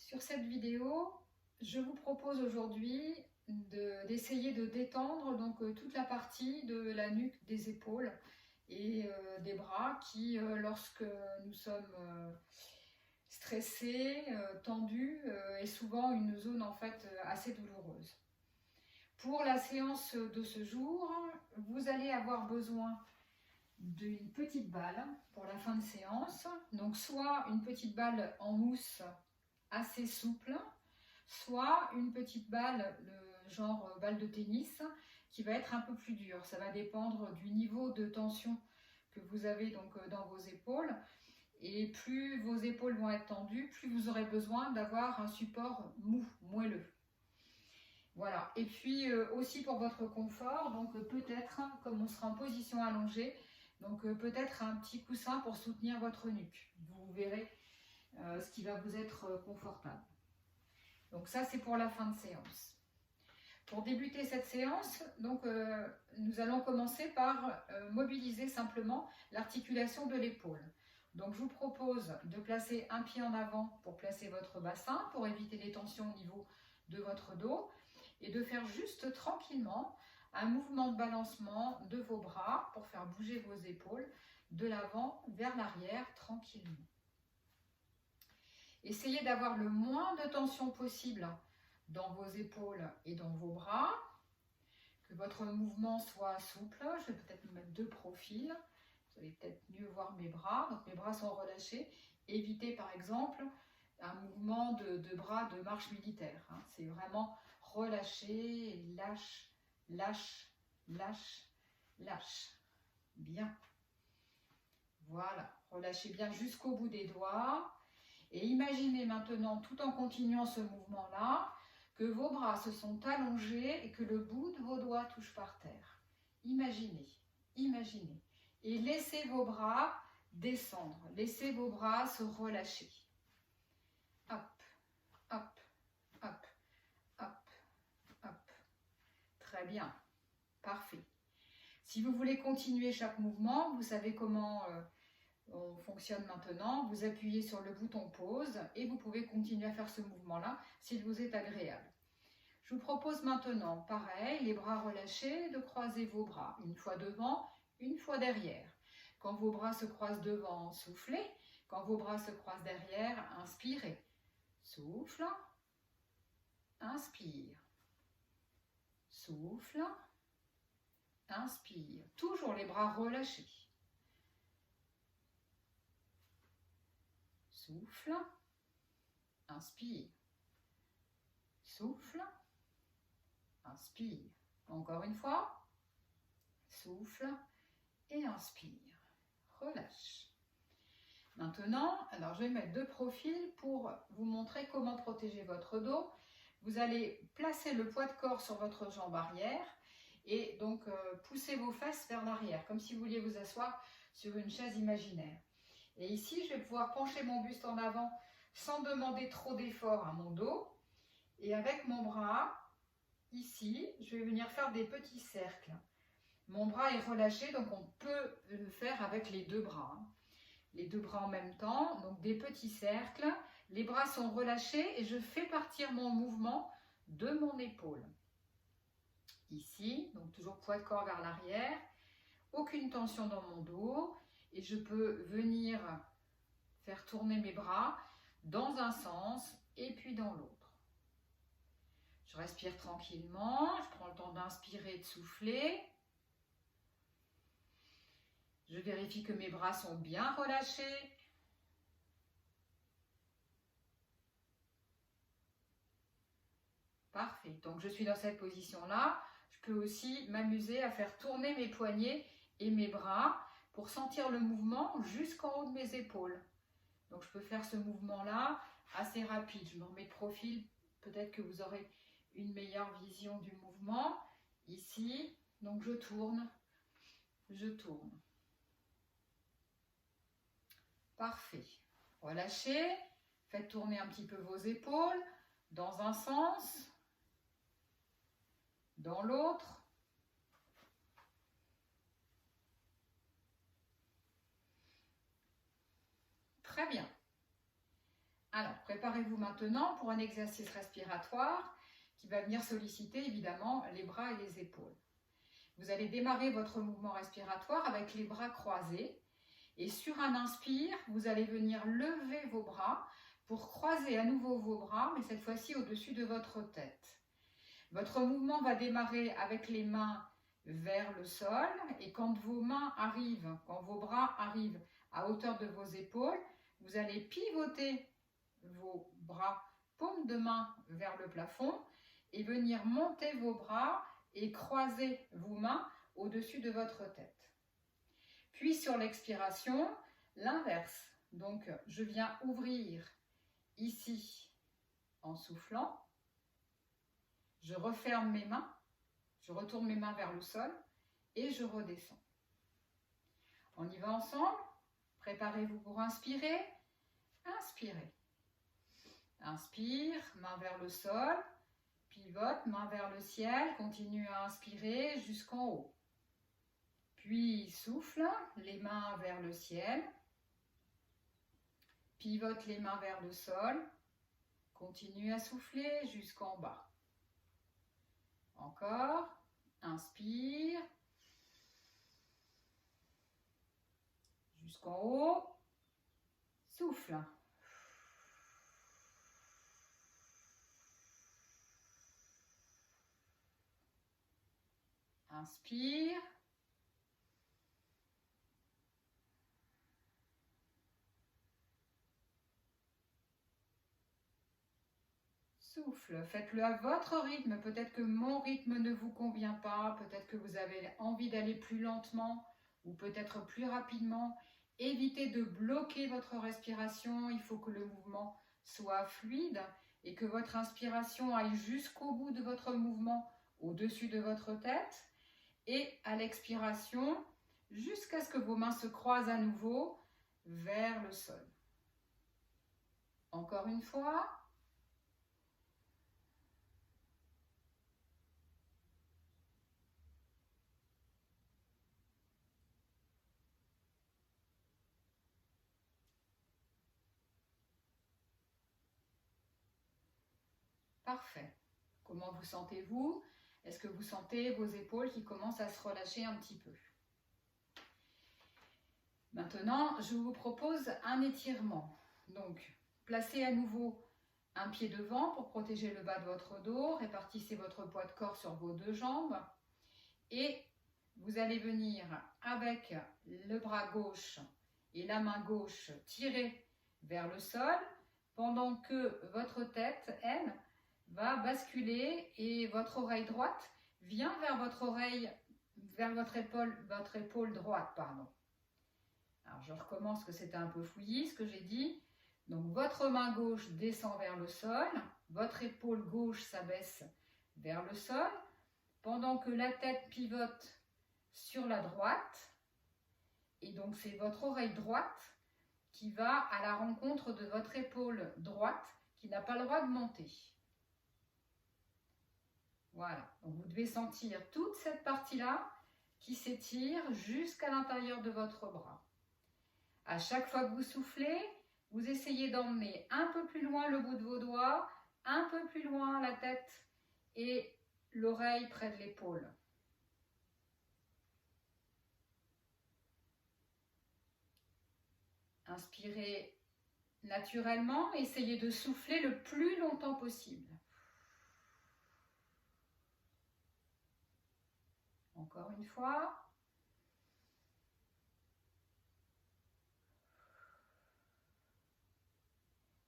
Sur cette vidéo, je vous propose aujourd'hui d'essayer de détendre toute la partie de la nuque, des épaules et des bras qui, lorsque nous sommes stressés, tendus, est souvent une zone en fait assez douloureuse. Pour la séance de ce jour, vous allez avoir besoin d'une petite balle pour la fin de séance, donc soit une petite balle en mousse assez souple, soit une petite balle, le genre balle de tennis, qui va être un peu plus dure. Ça va dépendre du niveau de tension que vous avez donc dans vos épaules. Et plus vos épaules vont être tendues, plus vous aurez besoin d'avoir un support mou, moelleux. Voilà. Et puis aussi pour votre confort, donc peut-être, comme on sera en position allongée, donc peut-être un petit coussin pour soutenir votre nuque. Vous verrez ce qui va vous être confortable. Donc ça, c'est pour la fin de séance. Pour débuter cette séance, donc, nous allons commencer par mobiliser simplement l'articulation de l'épaule. Donc je vous propose de placer un pied en avant pour placer votre bassin, pour éviter les tensions au niveau de votre dos, et de faire juste tranquillement un mouvement de balancement de vos bras pour faire bouger vos épaules de l'avant vers l'arrière tranquillement. Essayez d'avoir le moins de tension possible dans vos épaules et dans vos bras, que votre mouvement soit souple. Je vais peut-être me mettre de profil, vous allez peut-être mieux voir mes bras. Donc mes bras sont relâchés. Évitez par exemple un mouvement de bras de marche militaire. C'est vraiment relâcher, lâche, lâche, lâche, lâche. Bien. Voilà, relâchez bien jusqu'au bout des doigts. Et imaginez maintenant, tout en continuant ce mouvement-là, que vos bras se sont allongés et que le bout de vos doigts touche par terre. Imaginez, imaginez. Et laissez vos bras descendre. Laissez vos bras se relâcher. Hop, hop, hop, hop, hop. Très bien, parfait. Si vous voulez continuer chaque mouvement, vous savez comment on fonctionne maintenant. Vous appuyez sur le bouton pause et vous pouvez continuer à faire ce mouvement-là s'il vous est agréable. Je vous propose maintenant, pareil, les bras relâchés, de croiser vos bras. Une fois devant, une fois derrière. Quand vos bras se croisent devant, soufflez. Quand vos bras se croisent derrière, inspirez. Souffle. Inspire. Souffle. Inspire. Toujours les bras relâchés. Souffle, inspire, souffle, inspire. Encore une fois, souffle et inspire. Relâche. Maintenant, alors je vais mettre de profil pour vous montrer comment protéger votre dos. Vous allez placer le poids de corps sur votre jambe arrière et donc pousser vos fesses vers l'arrière, comme si vous vouliez vous asseoir sur une chaise imaginaire. Et ici, je vais pouvoir pencher mon buste en avant sans demander trop d'effort à mon dos. Et avec mon bras, ici, je vais venir faire des petits cercles. Mon bras est relâché, donc on peut le faire avec les deux bras. Les deux bras en même temps, donc des petits cercles. Les bras sont relâchés et je fais partir mon mouvement de mon épaule. Ici, donc toujours poids de corps vers l'arrière. Aucune tension dans mon dos. Et je peux venir faire tourner mes bras dans un sens et puis dans l'autre. Je respire tranquillement, je prends le temps d'inspirer et de souffler. Je vérifie que mes bras sont bien relâchés. Parfait, donc je suis dans cette position-là. Je peux aussi m'amuser à faire tourner mes poignets et mes bras pour sentir le mouvement jusqu'en haut de mes épaules. Donc je peux faire ce mouvement-là assez rapide. Je me remets de profil, peut-être que vous aurez une meilleure vision du mouvement. Ici, donc je tourne, je tourne. Parfait. Relâchez, faites tourner un petit peu vos épaules dans un sens, dans l'autre. Très bien. Alors, préparez-vous maintenant pour un exercice respiratoire qui va venir solliciter évidemment les bras et les épaules. Vous allez démarrer votre mouvement respiratoire avec les bras croisés et sur un inspire, vous allez venir lever vos bras pour croiser à nouveau vos bras, mais cette fois-ci au-dessus de votre tête. Votre mouvement va démarrer avec les mains vers le sol et quand vos mains arrivent, quand vos bras arrivent à hauteur de vos épaules, vous allez pivoter vos bras, paume de main vers le plafond et venir monter vos bras et croiser vos mains au-dessus de votre tête. Puis sur l'expiration, l'inverse. Donc je viens ouvrir ici en soufflant. Je referme mes mains, je retourne mes mains vers le sol et je redescends. On y va ensemble. Préparez-vous pour inspirer. Inspirez. Inspire, main vers le sol, pivote, main vers le ciel, continue à inspirer jusqu'en haut. Puis souffle, les mains vers le ciel, pivote les mains vers le sol, continue à souffler jusqu'en bas. Encore, inspire, jusqu'en haut, souffle. Inspire. Souffle. Faites-le à votre rythme. Peut-être que mon rythme ne vous convient pas. Peut-être que vous avez envie d'aller plus lentement ou peut-être plus rapidement. Évitez de bloquer votre respiration. Il faut que le mouvement soit fluide et que votre inspiration aille jusqu'au bout de votre mouvement, au-dessus de votre tête. Et à l'expiration, jusqu'à ce que vos mains se croisent à nouveau vers le sol. Encore une fois. Parfait. Comment vous sentez-vous? Est-ce que vous sentez vos épaules qui commencent à se relâcher un petit peu? Maintenant, je vous propose un étirement. Donc, placez à nouveau un pied devant pour protéger le bas de votre dos. Répartissez votre poids de corps sur vos deux jambes. Et vous allez venir avec le bras gauche et la main gauche tirer vers le sol pendant que votre tête, elle, va basculer et votre oreille droite vient vers votre oreille, vers votre épaule droite, pardon. Alors je recommence que c'était un peu fouillis ce que j'ai dit. Donc votre main gauche descend vers le sol, votre épaule gauche s'abaisse vers le sol, pendant que la tête pivote sur la droite. Et donc c'est votre oreille droite qui va à la rencontre de votre épaule droite qui n'a pas le droit de monter. Voilà, donc vous devez sentir toute cette partie-là qui s'étire jusqu'à l'intérieur de votre bras. À chaque fois que vous soufflez, vous essayez d'emmener un peu plus loin le bout de vos doigts, un peu plus loin la tête et l'oreille près de l'épaule. Inspirez naturellement, essayez de souffler le plus longtemps possible. Encore une fois.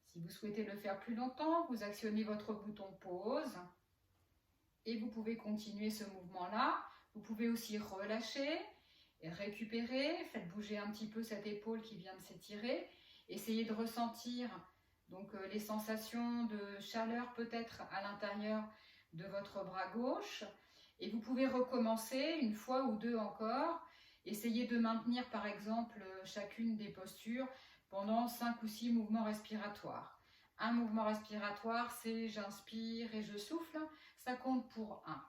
Si vous souhaitez le faire plus longtemps, vous actionnez votre bouton pause et vous pouvez continuer ce mouvement-là. Vous pouvez aussi relâcher et récupérer. Faites bouger un petit peu cette épaule qui vient de s'étirer. Essayez de ressentir donc les sensations de chaleur peut-être à l'intérieur de votre bras gauche. Et vous pouvez recommencer une fois ou deux encore. Essayez de maintenir par exemple chacune des postures pendant 5 ou 6 mouvements respiratoires. Un mouvement respiratoire, c'est j'inspire et je souffle. Ça compte pour 1.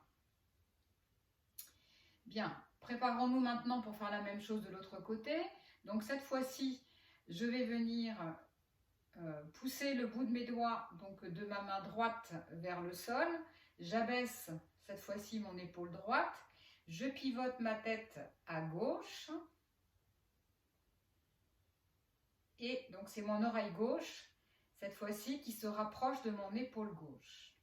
Bien, préparons-nous maintenant pour faire la même chose de l'autre côté. Donc cette fois-ci, je vais venir pousser le bout de mes doigts, donc de ma main droite vers le sol. J'abaisse cette fois-ci mon épaule droite. Je pivote ma tête à gauche. Et donc c'est mon oreille gauche, cette fois-ci, qui se rapproche de mon épaule gauche.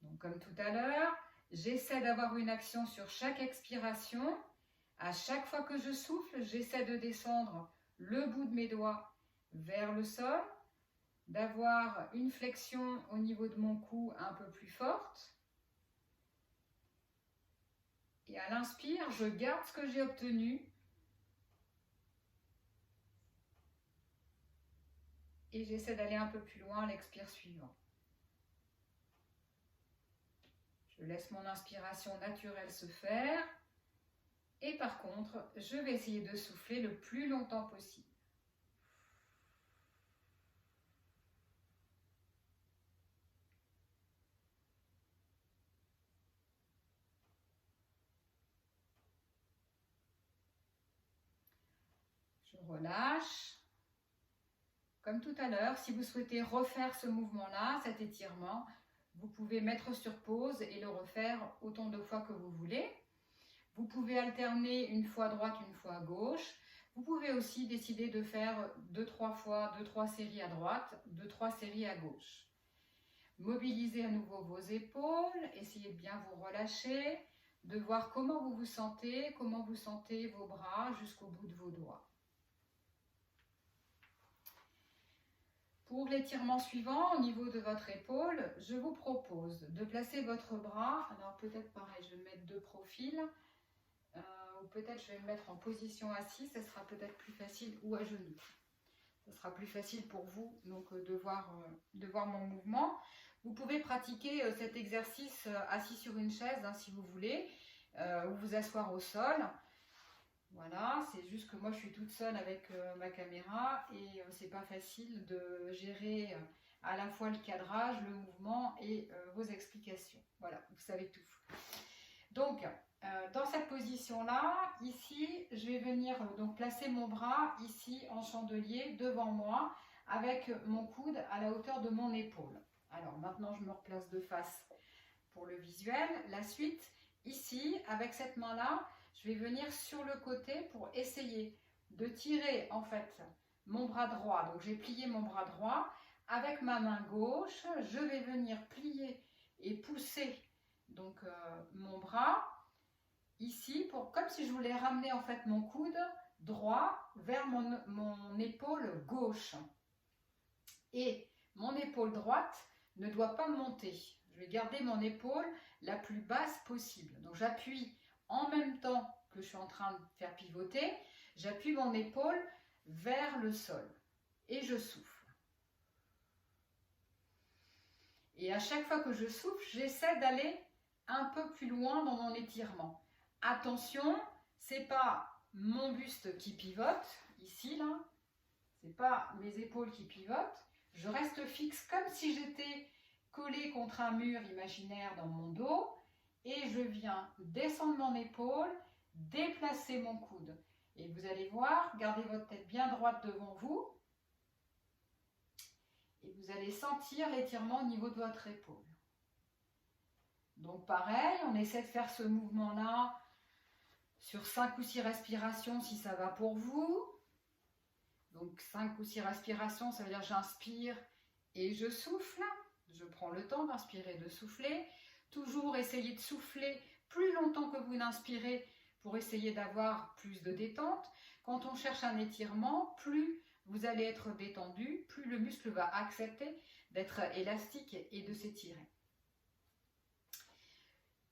Donc comme tout à l'heure, j'essaie d'avoir une action sur chaque expiration. À chaque fois que je souffle, j'essaie de descendre le bout de mes doigts vers le sol, d'avoir une flexion au niveau de mon cou un peu plus forte. Et à l'inspire, je garde ce que j'ai obtenu. Et j'essaie d'aller un peu plus loin à l'expire suivant. Je laisse mon inspiration naturelle se faire. Et par contre, je vais essayer de souffler le plus longtemps possible. Je relâche. Comme tout à l'heure, si vous souhaitez refaire ce mouvement-là, cet étirement, vous pouvez mettre sur pause et le refaire autant de fois que vous voulez. Vous pouvez alterner une fois à droite, une fois à gauche. Vous pouvez aussi décider de faire 2-3 fois, 2-3 séries à droite, 2-3 séries à gauche. Mobilisez à nouveau vos épaules, essayez de bien vous relâcher, de voir comment vous vous sentez vos bras jusqu'au bout de vos doigts. Pour l'étirement suivant, au niveau de votre épaule, je vous propose de placer votre bras, alors peut-être pareil, je vais mettre deux profils, ou peut-être je vais me mettre en position assise, ça sera peut-être plus facile, ou à genoux. Ça sera plus facile pour vous donc, de voir mon mouvement. Vous pouvez pratiquer cet exercice assis sur une chaise si vous voulez, ou vous asseoir au sol. Voilà, c'est juste que moi je suis toute seule avec ma caméra et c'est pas facile de gérer à la fois le cadrage, le mouvement et vos explications. Voilà, vous savez tout. Donc, dans cette position-là, ici, je vais venir donc placer mon bras ici en chandelier devant moi avec mon coude à la hauteur de mon épaule. Alors maintenant, je me replace de face pour le visuel. La suite, ici, avec cette main-là, je vais venir sur le côté pour essayer de tirer en fait mon bras droit. Donc j'ai plié mon bras droit. Avec ma main gauche, je vais venir plier et pousser donc mon bras ici, comme si je voulais ramener en fait mon coude droit vers mon épaule gauche. Et mon épaule droite ne doit pas monter. Je vais garder mon épaule la plus basse possible. Donc j'appuie en même temps que je suis en train de faire pivoter, j'appuie mon épaule vers le sol et je souffle. Et à chaque fois que je souffle, j'essaie d'aller un peu plus loin dans mon étirement. Attention, c'est pas mon buste qui pivote, ici là, c'est pas mes épaules qui pivotent, je reste fixe comme si j'étais collée contre un mur imaginaire dans mon dos et je viens descendre mon épaule, déplacer mon coude. Et vous allez voir, gardez votre tête bien droite devant vous et vous allez sentir l'étirement au niveau de votre épaule. Donc pareil, on essaie de faire ce mouvement-là sur 5 ou 6 respirations si ça va pour vous. Donc 5 ou 6 respirations, ça veut dire j'inspire et je souffle. Je prends le temps d'inspirer et de souffler. Toujours essayer de souffler plus longtemps que vous n'inspirez pour essayer d'avoir plus de détente. Quand on cherche un étirement, plus vous allez être détendu, plus le muscle va accepter d'être élastique et de s'étirer.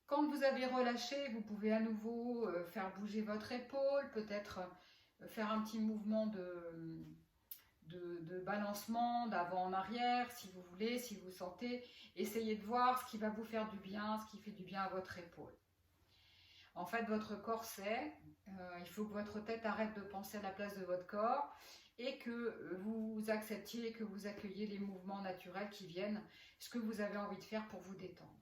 Quand vous avez relâché, vous pouvez à nouveau faire bouger votre épaule, peut-être faire un petit mouvement de balancement d'avant en arrière, si vous voulez, si vous sentez. Essayez de voir ce qui va vous faire du bien, ce qui fait du bien à votre épaule. En fait, votre corps sait, il faut que votre tête arrête de penser à la place de votre corps et que vous acceptiez et que vous accueillez les mouvements naturels qui viennent, ce que vous avez envie de faire pour vous détendre.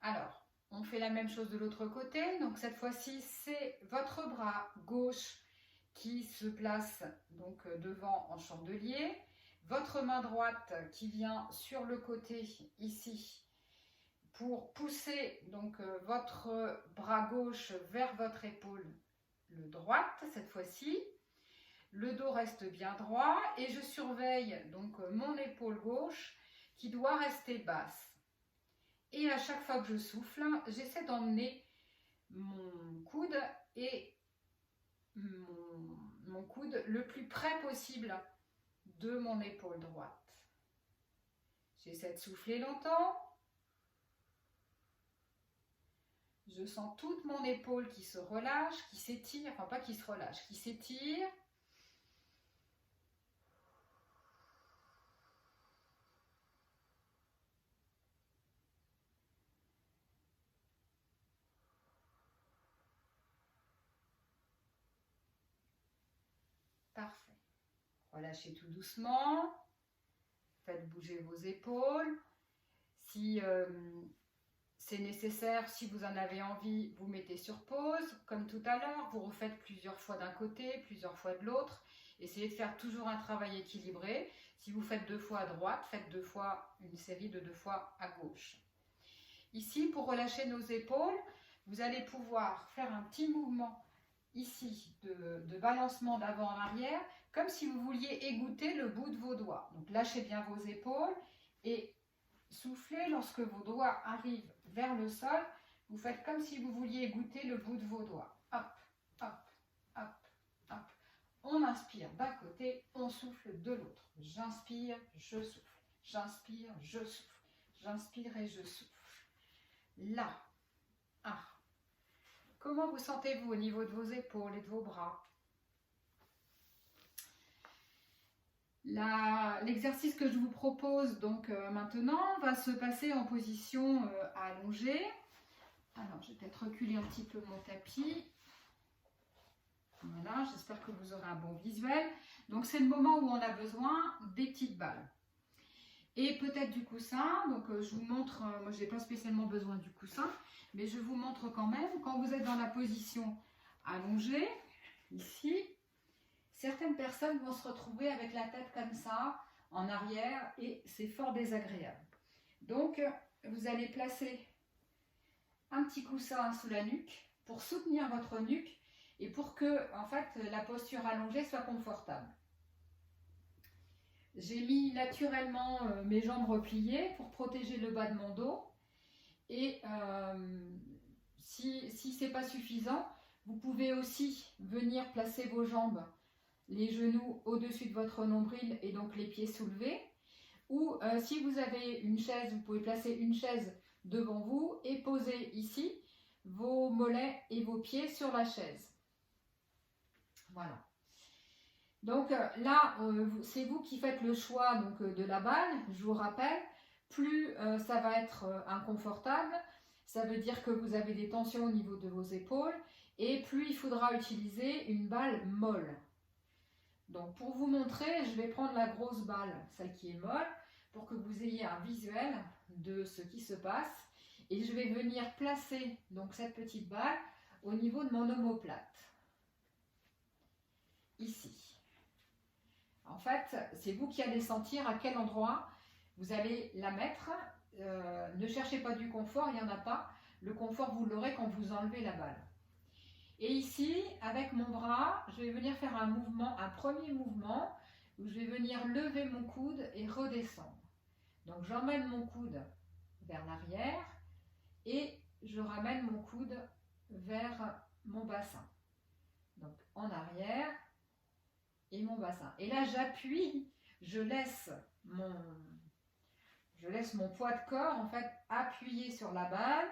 Alors, on fait la même chose de l'autre côté. Donc cette fois-ci, c'est votre bras gauche qui se place donc devant en chandelier, votre main droite qui vient sur le côté ici pour pousser donc votre bras gauche vers votre épaule le droite cette fois-ci. Le dos reste bien droit et je surveille donc mon épaule gauche qui doit rester basse. Et à chaque fois que je souffle, j'essaie d'emmener mon coude et mon coude le plus près possible de mon épaule droite. J'essaie de souffler longtemps. Je sens toute mon épaule qui se relâche, qui s'étire, enfin pas qui se relâche, qui s'étire. Parfait. Relâchez tout doucement. Faites bouger vos épaules. Si c'est nécessaire, si vous en avez envie, vous mettez sur pause. Comme tout à l'heure, vous refaites plusieurs fois d'un côté, plusieurs fois de l'autre. Essayez de faire toujours un travail équilibré. Si vous faites 2 fois à droite, faites 2 fois une série de 2 fois à gauche. Ici, pour relâcher nos épaules, vous allez pouvoir faire un petit mouvement ici de balancement d'avant en arrière, comme si vous vouliez égoutter le bout de vos doigts. Donc lâchez bien vos épaules et soufflez lorsque vos doigts arrivent vers le sol. Vous faites comme si vous vouliez égoutter le bout de vos doigts. Hop, hop, hop, hop. On inspire d'un côté, on souffle de l'autre. J'inspire, je souffle. J'inspire, je souffle. J'inspire et je souffle. Là. Ah. Comment vous sentez-vous au niveau de vos épaules et de vos bras? L'exercice que je vous propose donc maintenant va se passer en position allongée. Alors, je vais peut-être reculer un petit peu mon tapis. Voilà, j'espère que vous aurez un bon visuel. Donc, c'est le moment où on a besoin des petites balles. Et peut-être du coussin. Donc, je vous montre, moi, je n'ai pas spécialement besoin du coussin, mais je vous montre quand même, quand vous êtes dans la position allongée, ici, certaines personnes vont se retrouver avec la tête comme ça, en arrière, et c'est fort désagréable. Donc, vous allez placer un petit coussin sous la nuque pour soutenir votre nuque et pour que, en fait, la posture allongée soit confortable. J'ai mis naturellement mes jambes repliées pour protéger le bas de mon dos. Et si ce n'est pas suffisant, vous pouvez aussi venir placer vos jambes, les genoux au-dessus de votre nombril et donc les pieds soulevés. Ou si vous avez une chaise, vous pouvez placer une chaise devant vous et poser ici vos mollets et vos pieds sur la chaise. Voilà. Donc là, c'est vous qui faites le choix donc, de la balle. Je vous rappelle, plus ça va être inconfortable, ça veut dire que vous avez des tensions au niveau de vos épaules et plus il faudra utiliser une balle molle. Donc pour vous montrer, je vais prendre la grosse balle, celle qui est molle, pour que vous ayez un visuel de ce qui se passe. Et je vais venir placer donc, cette petite balle au niveau de mon omoplate. Ici. En fait, c'est vous qui allez sentir à quel endroit vous allez la mettre. Ne cherchez pas du confort, il n'y en a pas. Le confort, vous l'aurez quand vous enlevez la balle. Et ici, avec mon bras, je vais venir faire un mouvement, un premier mouvement, où je vais venir lever mon coude et redescendre. Donc, j'emmène mon coude vers l'arrière et je ramène mon coude vers mon bassin. Donc, en arrière. Et mon bassin. Et là, j'appuie, je laisse mon poids de corps en fait appuyer sur la balle.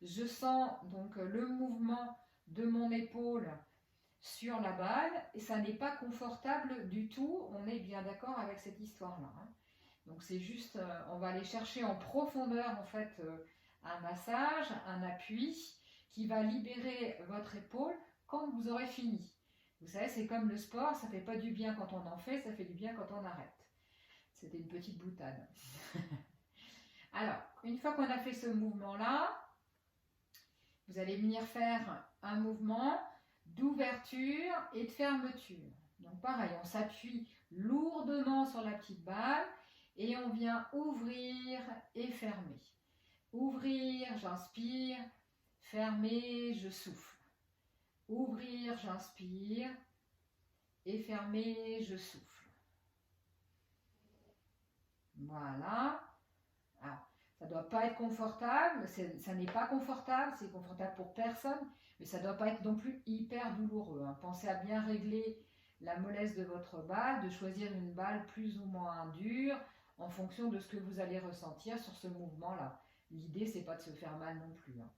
Je sens donc le mouvement de mon épaule sur la balle et ça n'est pas confortable du tout. On est bien d'accord avec cette histoire-là. Hein. Donc c'est juste, on va aller chercher en profondeur en fait un massage, un appui qui va libérer votre épaule quand vous aurez fini. Vous savez, c'est comme le sport, ça ne fait pas du bien quand on en fait, ça fait du bien quand on arrête. C'était une petite boutade. Alors, une fois qu'on a fait ce mouvement-là, vous allez venir faire un mouvement d'ouverture et de fermeture. Donc pareil, on s'appuie lourdement sur la petite balle et on vient ouvrir et fermer. Ouvrir, j'inspire, fermer, je souffle. Ouvrir, j'inspire et fermer, je souffle. Voilà. Alors, ça ne doit pas être confortable, ça n'est pas confortable, c'est confortable pour personne, mais ça ne doit pas être non plus hyper douloureux. Hein. Pensez à bien régler la mollesse de votre balle, de choisir une balle plus ou moins dure en fonction de ce que vous allez ressentir sur ce mouvement-là. L'idée, c'est pas de se faire mal non plus. Hein.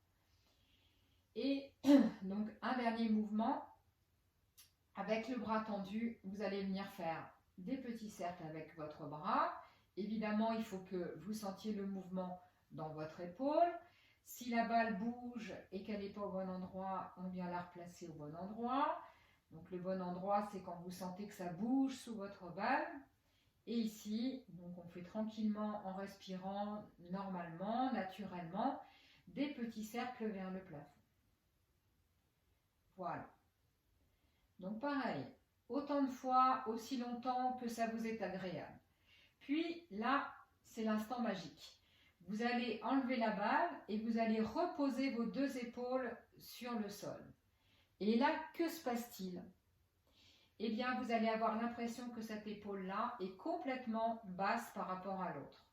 Et donc, un dernier mouvement, avec le bras tendu, vous allez venir faire des petits cercles avec votre bras. Évidemment, il faut que vous sentiez le mouvement dans votre épaule. Si la balle bouge et qu'elle n'est pas au bon endroit, on vient la replacer au bon endroit. Donc le bon endroit, c'est quand vous sentez que ça bouge sous votre balle. Et ici, donc on fait tranquillement en respirant normalement, naturellement, des petits cercles vers le plafond. Voilà. Donc pareil, autant de fois, aussi longtemps que ça vous est agréable. Puis là, c'est l'instant magique. Vous allez enlever la balle et vous allez reposer vos deux épaules sur le sol. Et là, que se passe-t-il? Eh bien, vous allez avoir l'impression que cette épaule-là est complètement basse par rapport à l'autre.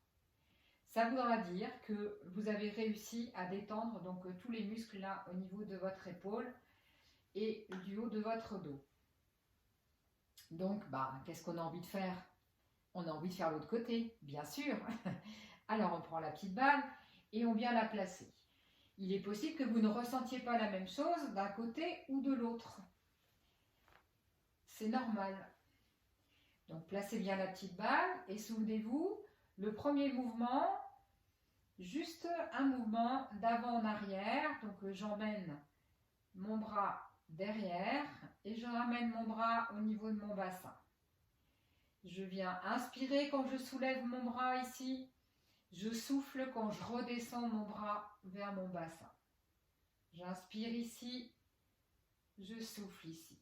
Ça voudra dire que vous avez réussi à détendre donc tous les muscles là au niveau de votre épaule et du haut de votre dos. Donc, qu'est-ce qu'on a envie de faire? On a envie de faire l'autre côté, bien sûr. Alors, on prend la petite balle et on vient la placer. Il est possible que vous ne ressentiez pas la même chose d'un côté ou de l'autre. C'est normal. Donc, placez bien la petite balle et souvenez-vous, le premier mouvement, juste un mouvement d'avant en arrière. Donc, j'emmène mon bras derrière et je ramène mon bras au niveau de mon bassin. Je viens inspirer quand je soulève mon bras ici. Je souffle quand je redescends mon bras vers mon bassin. J'inspire ici. Je souffle ici.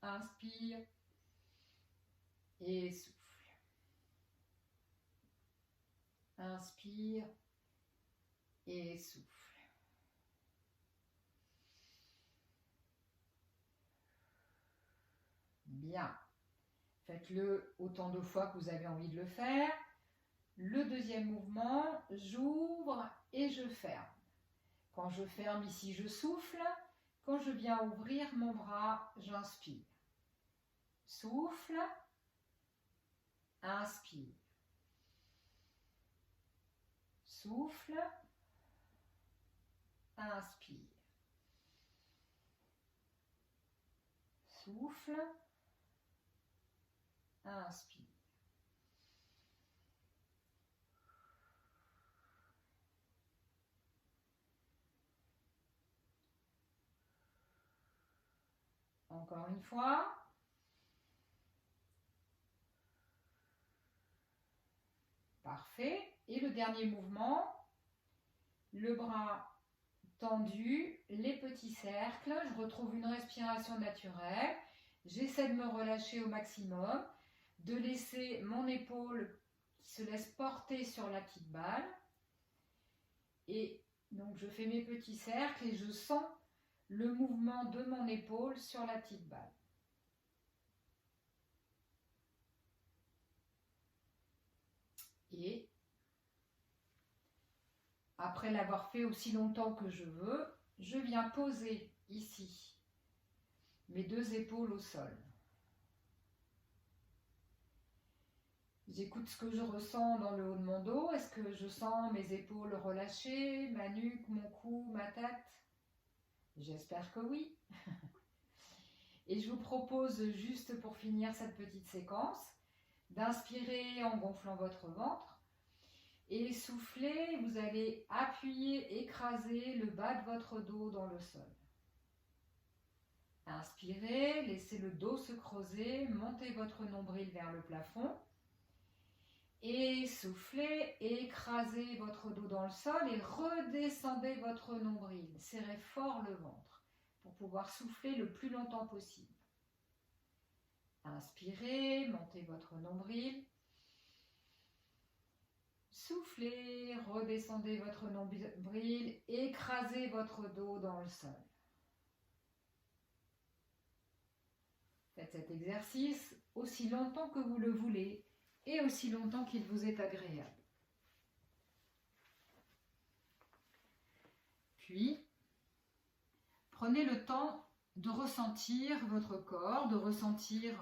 Inspire et souffle. Inspire et souffle. Bien. Faites-le autant de fois que vous avez envie de le faire. Le deuxième mouvement, j'ouvre et je ferme. Quand je ferme ici, je souffle. Quand je viens ouvrir mon bras, j'inspire. Souffle. Inspire. Souffle. Inspire. Souffle. Inspire. Encore une fois. Parfait. Et le dernier mouvement, le bras tendu, les petits cercles. Je retrouve une respiration naturelle. J'essaie de me relâcher au maximum, de laisser mon épaule qui se laisse porter sur la petite balle. Et donc je fais mes petits cercles et je sens le mouvement de mon épaule sur la petite balle. Et après l'avoir fait aussi longtemps que je veux, je viens poser ici mes deux épaules au sol. J'écoute ce que je ressens dans le haut de mon dos. Est-ce que je sens mes épaules relâchées, ma nuque, mon cou, ma tête? J'espère que oui. Et je vous propose, juste pour finir cette petite séquence, d'inspirer en gonflant votre ventre. Et souffler, vous allez appuyer, écraser le bas de votre dos dans le sol. Inspirez, laissez le dos se creuser, montez votre nombril vers le plafond. Et soufflez, écrasez votre dos dans le sol et redescendez votre nombril. Serrez fort le ventre. pour pouvoir souffler le plus longtemps possible. Inspirez, montez votre nombril. Soufflez, redescendez votre nombril, écrasez votre dos dans le sol. Faites cet exercice aussi longtemps que vous le voulez et aussi longtemps qu'il vous est agréable. Puis, prenez le temps de ressentir votre corps, de ressentir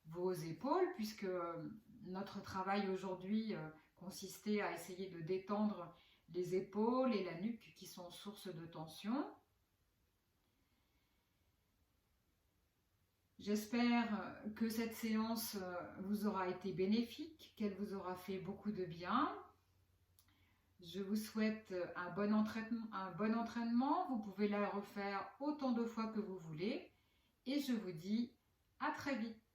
vos épaules, puisque notre travail aujourd'hui consistait à essayer de détendre les épaules et la nuque qui sont source de tension. J'espère que cette séance vous aura été bénéfique, qu'elle vous aura fait beaucoup de bien. Je vous souhaite un bon entraînement. Vous pouvez la refaire autant de fois que vous voulez. Et je vous dis à très vite.